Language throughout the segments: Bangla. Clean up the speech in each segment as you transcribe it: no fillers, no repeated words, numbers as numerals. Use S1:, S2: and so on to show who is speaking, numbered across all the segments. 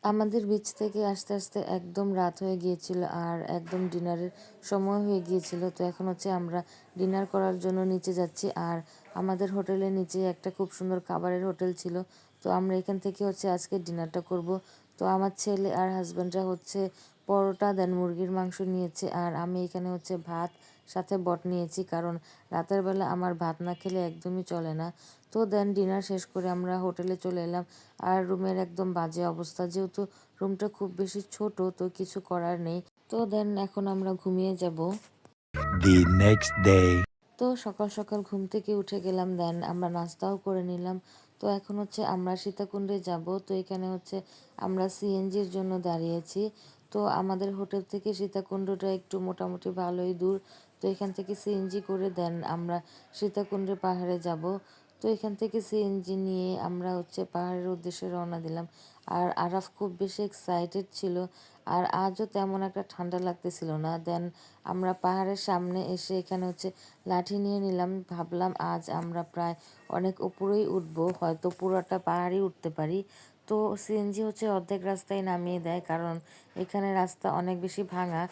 S1: আমাদের বিচ থেকে আসতে আসতে একদম রাত হয়ে গিয়েছিল আর একদম ডিনারের সময় হয়ে গিয়েছিল। তো এখন হচ্ছে আমরা ডিনার করার জন্য নিচে যাচ্ছি। আর আমাদের হোটেলের নিচে একটা খুব সুন্দর খাবারের হোটেল ছিল। তো আমরা এখান থেকে হচ্ছে আজকে ডিনারটা করব। তো আমার ছেলে আর হাজব্যান্ডরা হচ্ছে পরোটা দেন মুরগির মাংস নিয়েছে, আর আমি এখানে হচ্ছে ভাত সাথে বট নিয়েছি, কারণ রাতের বেলা আমার ভাত না খেলে একদমই চলে না। তো দেন ডিনার শেষ করে আমরা হোটেলে চলে এলাম। আর রুমের একদম বাজে অবস্থা, যেহেতু রুমটা খুব বেশি ছোট, তো কিছু করার নেই। তো দেন এখন আমরা ঘুমিয়ে যাব।
S2: The next day.
S1: তো সকাল সকাল ঘুম থেকে উঠে গেলাম, দেন আমরা নাস্তাও করে নিলাম। তো এখন হচ্ছে আমরা সীতাকুণ্ডে যাব। তো এখানে হচ্ছে আমরা সিএনজির জন্য দাঁড়িয়েছি। তো আমাদের হোটেল থেকে সীতাকুণ্ডটা একটু মোটামুটি ভালোই দূর। তো এখান থেকে সিএনজি করে দেন আমরা সীতাকুণ্ডের পাহাড়ে যাব। তো এখান থেকে সিএনজি নিয়ে আমরা হচ্ছে পাহাড়ের উদ্দেশ্যে রওনা দিলাম। আর আরাফ খুব বেশি এক্সাইটেড ছিল। আর আজও তেমন একটা ঠান্ডা লাগতেছিল না। দেন আমরা পাহাড়ের সামনে এসে এখানে হচ্ছে লাঠি নিয়ে নিলাম। ভাবলাম আজ আমরা প্রায় অনেক উপরেই উঠবো, হয়তো পুরোটা পাহাড়ই উঠতে পারি। তো সিএনজি হচ্ছে অর্ধেক রাস্তায় নামিয়ে দেয়, কারণ এখানে রাস্তা অনেক বেশি ভাঙা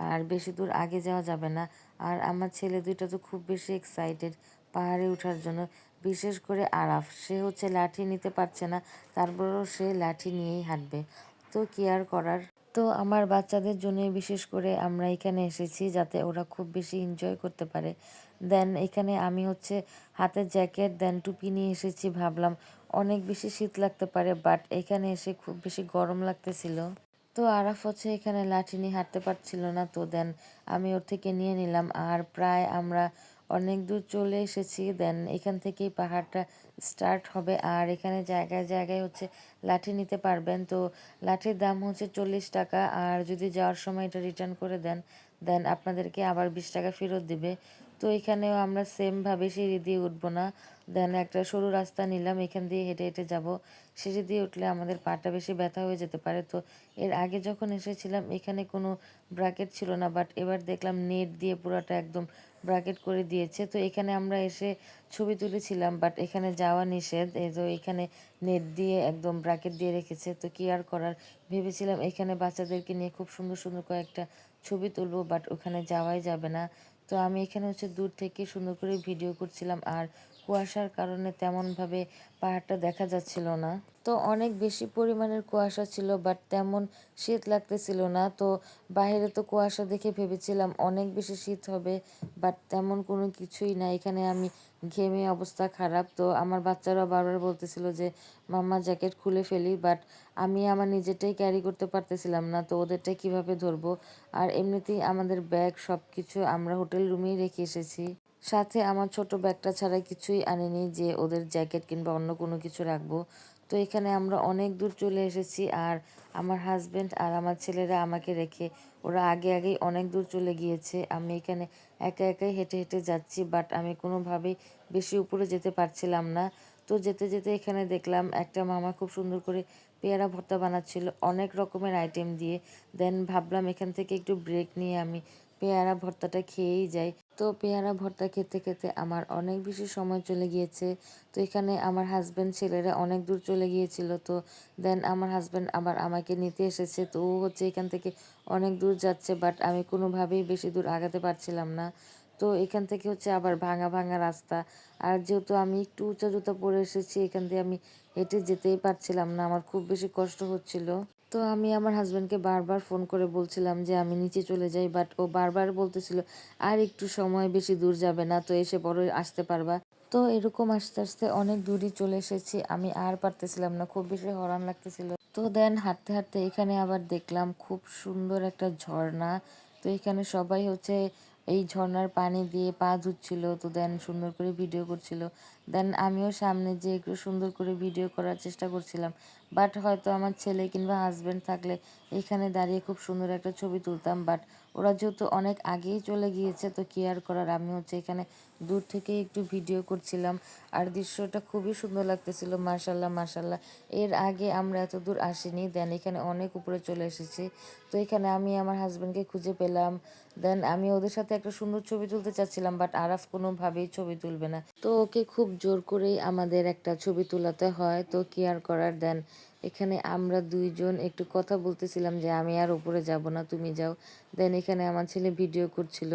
S1: আর বেশি দূর আগে যাওয়া যাবে না। আর আমার ছেলে দুইটা তো খুব বেশি এক্সাইটেড পাহাড়ে ওঠার জন্য। বিশেষ করে আরাফ, সে হচ্ছে লাঠি নিতে পারছে না, তারপরেও সে লাঠি নিয়েই হাঁটবে। তো কি আর করার। তো আমার বাচ্চাদের জন্যই বিশেষ করে আমরা এখানে এসেছি, যাতে ওরা খুব বেশি এনজয় করতে পারে। দেন এখানে আমি হচ্ছে হাতের জ্যাকেট দেন টুপি নিয়ে এসেছি, ভাবলাম অনেক বেশি শীত লাগতে পারে, বাট এখানে এসে খুব বেশি গরম লাগতেছিল। তো আরাফ হচ্ছে এখানে লাঠি নিয়ে হাঁটতে পারছিল না, তো দেন আমি ওর থেকে নিয়ে নিলাম। আর প্রায় আমরা অনেক দূর চলে এসেছি। দেন এখান থেকেই পাহাড়টা স্টার্ট হবে। আর এখানে জায়গায় জায়গায় হচ্ছে লাঠি নিতে পারবেন। তো লাঠির দাম হচ্ছে 40 টাকা, আর যদি যাওয়ার সময় এটা রিটার্ন করে দেন, দেন আপনাদেরকে আবার 20 টাকা ফেরত দিবে। তো এখানেও আমরা সেমভাবে সিঁড়ি দিয়ে উঠবো না, দেন একটা সরু রাস্তা নিলাম, এখান দিয়ে হেঁটে হেঁটে যাব। সিঁড়ি দিয়ে উঠলে আমাদের পাটা বেশি ব্যথা হয়ে যেতে পারে। তো এর আগে যখন এসেছিলাম এখানে কোনো ব্র্যাকেট ছিল না, বাট এবার দেখলাম নেট দিয়ে পুরোটা একদম ব্র্যাকেট করে দিয়েছে। তো এখানে আমরা এসে ছবি তুলেছিলাম, বাট এখানে যাওয়া নিষেধ। এই তো এখানে নেট দিয়ে একদম ব্র্যাকেট দিয়ে রেখেছে। তো কি আর করার, ভেবেছিলাম এখানে বাচ্চাদেরকে নিয়ে খুব সুন্দর সুন্দর কয়েকটা ছবি তুলবো, বাট ওখানে যাওয়াই যাবে না। তো আমি এখানে হচ্ছে দূর থেকে সুন্দর করে ভিডিও করছিলাম, আর কুয়াশার কারণে তেমনভাবে পাহাড়টা দেখা যাচ্ছিল না। তো অনেক বেশি পরিমাণের কুয়াশা ছিল, বাট তেমন শীত লাগতেছিল না। তো বাইরে তো কুয়াশা দেখে ভেবেছিলাম অনেক বেশি শীত হবে, বাট তেমন কোনো কিছুই না। এখানে আমি ঘেমে অবস্থা খারাপ। তো আমার বাচ্চারা বারবার বলতেছিল যে মাম্মা জ্যাকেট খুলে ফেলি, বাট আমি আমার নিজেরটাই ক্যারি করতে পারতেছিলাম না, তো ওদেরটাই কিভাবে ধরবো। আর এমনিতেই আমাদের ব্যাগ সব কিছু আমরা হোটেল রুমেই রেখে এসেছি। সাথে আমার ছোট ব্যাগটা ছাড়া কিছুই আনিনি যে ওদের জ্যাকেট কিংবা অন্য কোনো কিছু রাখবো। তো এখানে আমরা অনেক দূর চলে এসেছি, আর আমার হাজবেন্ড আর আমার ছেলেরা আমাকে রেখে ওরা আগে আগেই অনেক দূর চলে গিয়েছে। আমি এখানে একা একাই হেঁটে হেঁটে যাচ্ছি, বাট আমি কোনোভাবেই বেশি উপরে যেতে পারছিলাম না। তো যেতে যেতে এখানে দেখলাম একটা মামা খুব সুন্দর করে পেয়ারা ভর্তা বানাচ্ছিল অনেক রকমের আইটেম দিয়ে। দেন ভাবলাম এখান থেকে একটু ব্রেক নিয়ে আমি পেয়ারা ভর্তাটা খেয়েই যাই। তো পেয়ারা ভর্তা খেতে খেতে আমার অনেক বেশি সময় চলে গিয়েছে। তো এখানে আমার হাজব্যান্ড ছেলেরা অনেক দূর চলে গিয়েছিল। তো দেন আমার হাজব্যান্ড আবার আমাকে নিতে এসেছে। তো ও হচ্ছে এখান থেকে অনেক দূর যাচ্ছে, বাট আমি কোনোভাবেই বেশি দূর আগাতে পারছিলাম না। তো এখান থেকে হচ্ছে আবার ভাঙা ভাঙা রাস্তা। আর যেহেতু আমি একটু উঁচা জুতা পরে এসেছি, এখান দিয়ে আমি হেঁটে যেতেই পারছিলাম না, আমার খুব বেশি কষ্ট হচ্ছিল। তো আমি আমার হাজব্যান্ডকে বারবার ফোন করে বলছিলাম যে আমি নিচে চলে যাই, বাট ও বারবার বলতেছিল আর একটু সময়, বেশি দূর যাবে না, তো এসে পরে আসতে পারবা। তো এরকম আস্তে আস্তে অনেক দূরই চলে এসেছি, আমি আর পারতেছিলাম না, খুব বেশি হরান লাগতেছিল। তো দেন হাঁটতে হাঁটতে এখানে আবার দেখলাম খুব সুন্দর একটা ঝর্ণা। তো এখানে সবাই হচ্ছে এই ঝর্ণার পানি দিয়ে পা ধুচ্ছিল। তো দেন সুন্দর করে ভিডিও করছিল। দেন আমিও সামনে যেয়ে একটু সুন্দর করে ভিডিও করার চেষ্টা করছিলাম, বাট হয়তো আমার ছেলে কিংবা হাজব্যান্ড থাকলে এখানে দাঁড়িয়ে খুব সুন্দর একটা ছবি তুলতাম। বাট ওরা যেহেতু অনেক আগেই চলে গিয়েছে, তো কি আর করার, আমি হচ্ছে এখানে দূর থেকেই একটু ভিডিও করছিলাম। আর দৃশ্যটা খুবই সুন্দর লাগতেছিল, মার্শাল্লাহ মার্শাল্লাহ। এর আগে আমরা এত দূর আসিনি, দেন এখানে অনেক উপরে চলে এসেছি। তো এখানে আমি আমার হাজব্যান্ডকে খুঁজে পেলাম। দেন আমি ওদের সাথে একটা সুন্দর ছবি তুলতে চাচ্ছিলাম, বাট আরাফ কোনোভাবেই ছবি তুলবে না। তো ওকে খুব জোর করেই আমাদের একটা ছবি তোলাতে হয়, তো কি আর করার। দেন এখানে আমরা ২ জন একটু কথা বলতেছিলাম যে আমি আর উপরে যাব না, তুমি যাও। দেন এখানে আমার ছেলে ভিডিও করছিল।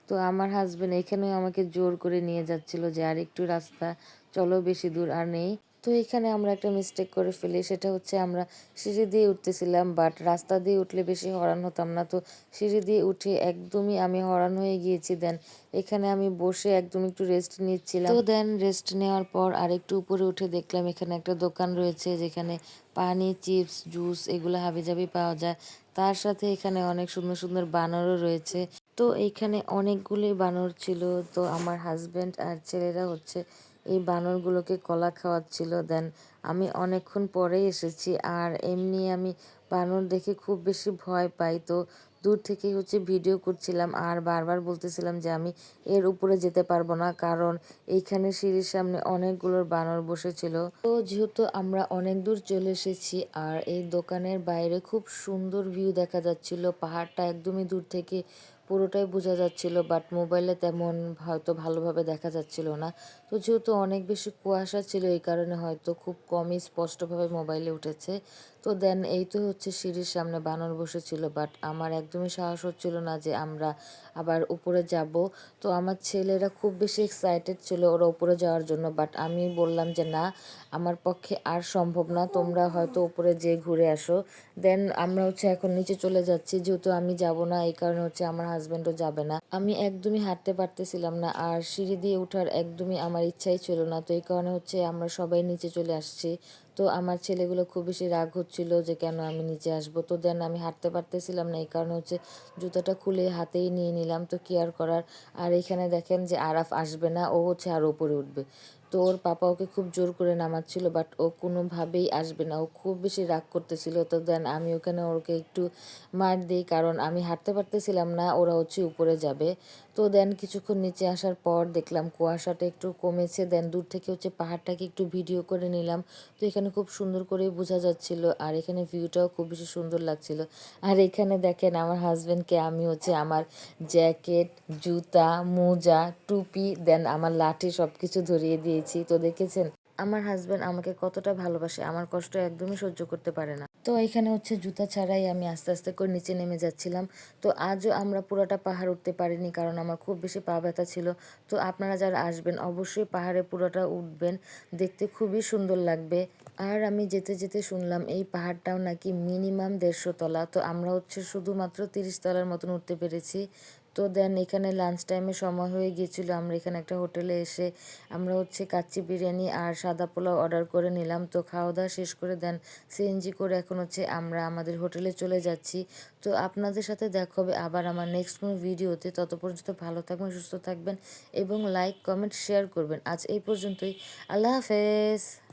S1: তো আমার হাসব্যান্ড এখানেও আমাকে জোর করে নিয়ে যাচ্ছিল যে আরেকটু রাস্তা, চলো বেশি দূর আর নেই। তো এখানে আমরা একটা মিস্টেক করে ফেলি, সেটা হচ্ছে আমরা সিঁড়ি দিয়ে উঠতেছিলাম, বাট রাস্তা দিয়ে উঠলে বেশি হয়রান হতাম না। তো সিঁড়ি দিয়ে উঠে একদমই আমি হয়রান হয়ে গিয়েছি। দেন এখানে আমি বসে একদম একটু রেস্ট নিচ্ছিলাম। তো দেন রেস্ট নেওয়ার পর আরেকটু উপরে উঠে দেখলাম এখানে একটা দোকান রয়েছে যেখানে পানি, চিপস, জুস এগুলো হাবিজাবি পাওয়া যায়। তার সাথে এখানে অনেক সুন্দর সুন্দর বানরও রয়েছে। তো এইখানে অনেকগুলোই বানর ছিল। তো আমার হাসব্যান্ড আর ছেলেরা হচ্ছে এই বানরগুলোকে কলা খাওয়াচ্ছিল। দেন আমি অনেকক্ষণ পরেই এসেছি, আর এমনি আমি বানর দেখে খুব বেশি ভয় পাই। তো দূর থেকেই হচ্ছে ভিডিও করছিলাম আর বারবার বলতেছিলাম যে আমি এর উপরে যেতে পারবো না, কারণ এইখানে সিঁড়ির সামনে অনেকগুলোর বানর বসেছিল। তো যেহেতু আমরা অনেক দূর চলে এসেছি আর এই দোকানের বাইরে খুব সুন্দর ভিউ দেখা যাচ্ছিল, পাহাড়টা একদমই দূর থেকে পুরোটাই বোঝা যাচ্ছিল, বাট মোবাইলে তেমন হয়তো ভালোভাবে দেখা যাচ্ছিল না। তো যেহেতু অনেক বেশি কুয়াশা ছিল এই কারণে হয়তো খুব কমই স্পষ্টভাবে মোবাইলে উঠেছে। তো দেন এই তো হচ্ছে সিঁড়ির সামনে বানর বসেছিল, বাট আমার একদমই সাহস হচ্ছিল না যে আমরা আবার উপরে যাব। তো আমার ছেলেরা খুব বেশি এক্সাইটেড ছিল ওরা উপরে যাওয়ার জন্য, বাট আমি বললাম যে না, আমার পক্ষে আর সম্ভব না, তোমরা হয়তো উপরে যেয়ে ঘুরে আসো। দেন আমরা হচ্ছে এখন নিচে চলে যাচ্ছি, যেহেতু আমি যাব না এই কারণে হচ্ছে আমার হাজবেন্ডও যাবে না। আমি একদমই হাঁটতে পারতেছিলাম না আর সিঁড়ি দিয়ে ওঠার একদমই আমার ইচ্ছাই ছিল না, তো এই কারণে হচ্ছে আমরা সবাই নিচে চলে আসছি। তো আমার ছেলেগুলো খুব বেশি রাগ হচ্ছিল যে কেন আমি নিচে আসবো। তো দেন আমি হাঁটতে পারতেছিলাম না এই কারণে হচ্ছে জুতাটা খুলে হাতেই নিয়ে নিলাম, তো কি আর করার। আর এখানে দেখেন যে আরাফ আসবে না, ও হচ্ছে আরো উপরে উঠবে। তো ওর পাপা ওকে খুব জোর করে নামাচ্ছিল, বাট ও কোনোভাবেই আসবে না, ও খুব বেশি রাগ করতেছিল। তো দেন আমি ওখানে ওকে একটু মার দিই, কারণ আমি হাঁটতে পারতেছিলাম না, ওরা হচ্ছে উপরে যাবে। তো দেন কিছুক্ষণ নিচে আসার পর দেখলাম কুয়াশাটা একটু কমেছে। দেন দূর থেকে হচ্ছে পাহাড়টাকে একটু ভিডিও করে নিলাম। তো এখানে খুব সুন্দর করেই বোঝা যাচ্ছিল আর এখানে ভিউটাও খুব বেশি সুন্দর লাগছিল। আর এখানে দেখেন আমার হাজবেন্ডকে আমি হচ্ছে আমার জ্যাকেট, জুতা, মোজা, টুপি, দেন আমার লাঠি সবকিছু ধরিয়ে দিয়েছি। তো দেখেছেন আমার হাজবেন্ড আমাকে কতটা ভালোবাসে, আমার কষ্ট একদমই সহ্য করতে পারে না। তো এখানে হচ্ছে জুতা ছাড়াই আমি আস্তে আস্তে করে নিচে নেমে যাচ্ছিলাম। তো আজও আমরা পুরোটা পাহাড় উঠতে পারিনি, কারণ আমার খুব বেশি পা ব্যথা ছিল। তো আপনারা যারা আসবেন অবশ্যই পাহাড়ে পুরোটা উঠবেন, দেখতে খুবই সুন্দর লাগবে। আর আমি যেতে যেতে শুনলাম এই পাহাড়টাও নাকি মিনিমাম ১৫০ তলা। তো আমরা হচ্ছে শুধুমাত্র ৩০ তলার মতন উঠতে পেরেছি। তো দেন এখানে লাঞ্চ টাইমে সময় হয়ে গিয়েছিল, আমরা এখানে একটা হোটেলে এসে আমরা হচ্ছে কাচ্চি বিরিয়ানি আর সাদা পোলাও অর্ডার করে নিলাম। তো খাওয়া দাওয়া শেষ করে দেন সিএনজি করে এখন হচ্ছে আমরা আমাদের হোটেলে চলে যাচ্ছি। তো আপনাদের সাথে দেখা হবে আবার আমার নেক্সট কোনো ভিডিওতে। তত পর্যন্ত ভালো থাকবেন, সুস্থ থাকবেন এবং লাইক, কমেন্ট, শেয়ার করবেন। আজ এই পর্যন্তই। আল্লাহ হাফেজ।